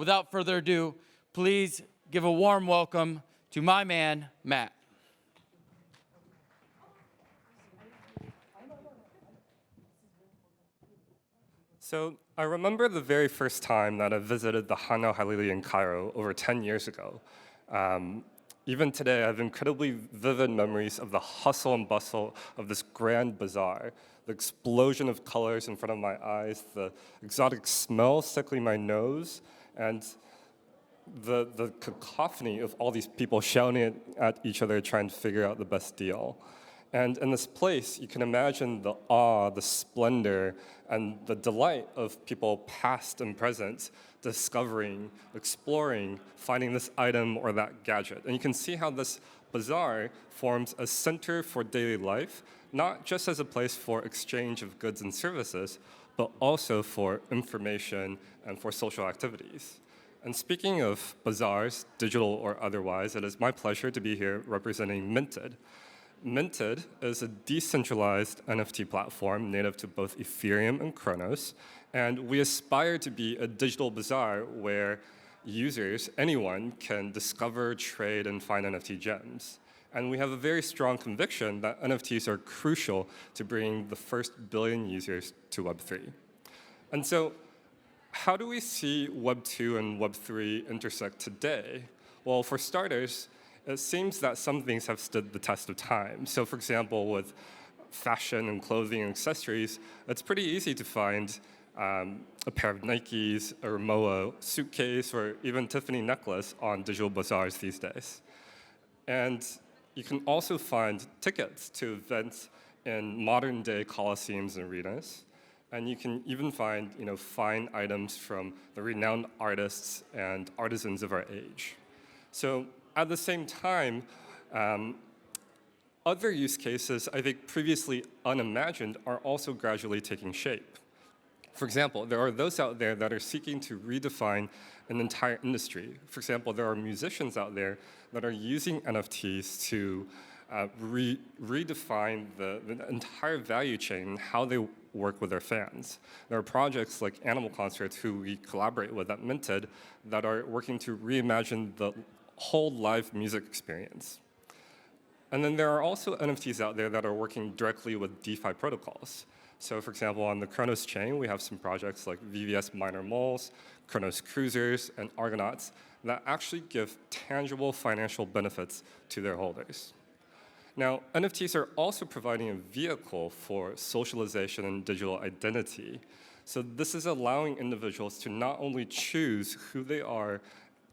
without further ado, please give a warm welcome to my man, Matt. So I remember the very first time that I visited the Han al-Halili in Cairo over 10 years ago. Even today, I have incredibly vivid memories of the hustle and bustle of this grand bazaar, the explosion of colors in front of my eyes, the exotic smell tickling my nose, and the cacophony of all these people shouting at each other trying to figure out the best deal. And in this place, you can imagine the awe, the splendor, and the delight of people past and present discovering, exploring, finding this item or that gadget. And you can see how this bazaar forms a center for daily life, not just as a place for exchange of goods and services, but also for information and for social activities. And speaking of bazaars, digital or otherwise, it is my pleasure to be here representing Minted. Minted is a decentralized NFT platform native to both Ethereum and Chronos, and we aspire to be a digital bazaar where users, anyone, can discover, trade, and find NFT gems. And we have a very strong conviction that NFTs are crucial to bringing the first billion users to Web3. And so, how do we see Web 2 and Web 3 intersect today? Well, for starters, it seems that some things have stood the test of time. So for example, with fashion and clothing and accessories, it's pretty easy to find a pair of Nikes, a Moa suitcase, or even Tiffany necklace on digital bazaars these days. And you can also find tickets to events in modern-day coliseums and arenas. And you can even find fine items from the renowned artists and artisans of our age. So at the same time, other use cases, I think previously unimagined, are also gradually taking shape. For example, there are those out there that are seeking to redefine an entire industry. For example, there are musicians out there that are using NFTs to redefine the entire value chain, how they work with their fans. There are projects like Animal Concerts, who we collaborate with at Minted, that are working to reimagine the whole live music experience. And then there are also NFTs out there that are working directly with DeFi protocols. So for example, on the Chronos chain, we have some projects like VVS Minor Moles, Chronos Cruisers, and Argonauts that actually give tangible financial benefits to their holders. Now, NFTs are also providing a vehicle for socialization and digital identity. So this is allowing individuals to not only choose who they are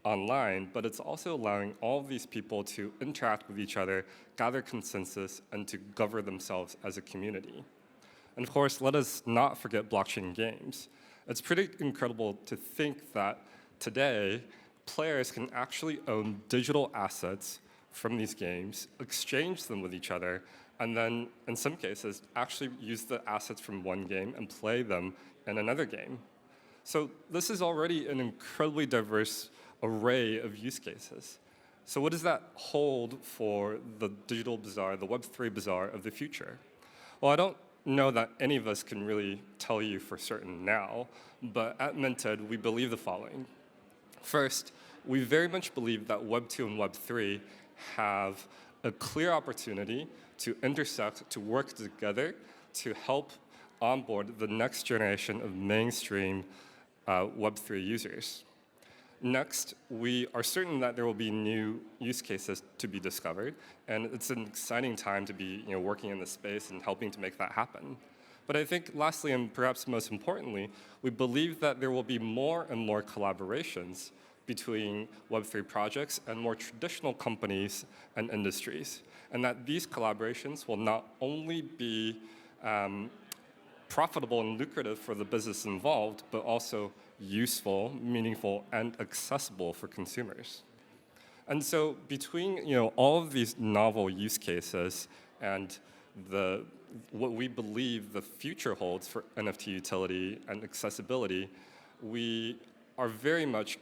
online, but it's also allowing all of these people to interact with each other, gather consensus, and to govern themselves as a community. And of course, let us not forget blockchain games. It's pretty incredible to think that today, players can actually own digital assets from these games, exchange them with each other, and then, in some cases, actually use the assets from one game and play them in another game. So this is already an incredibly diverse array of use cases. So what does that hold for the digital bazaar, the Web3 bazaar of the future? Well, I don't know that any of us can really tell you for certain now, but at Minted, we believe the following. First, we very much believe that Web 2 and Web 3 have a clear opportunity to intersect, to work together, to help onboard the next generation of mainstream Web 3 users. Next, we are certain that there will be new use cases to be discovered, and it's an exciting time to be working in this space and helping to make that happen. But I think lastly, and perhaps most importantly, we believe that there will be more and more collaborations between Web3 projects and more traditional companies and industries, and that these collaborations will not only be profitable and lucrative for the business involved, but also useful, meaningful, and accessible for consumers. And so between all of these novel use cases and what we believe the future holds for NFT utility and accessibility, we are very much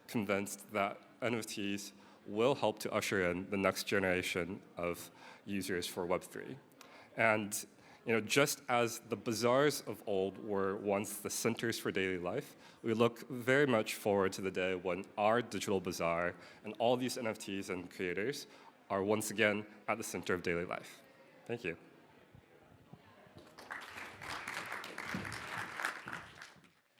convinced that NFTs will help to usher in the next generation of users for Web3. And Just as the bazaars of old were once the centers for daily life, we look very much forward to the day when our digital bazaar and all these NFTs and creators are once again at the center of daily life. Thank you.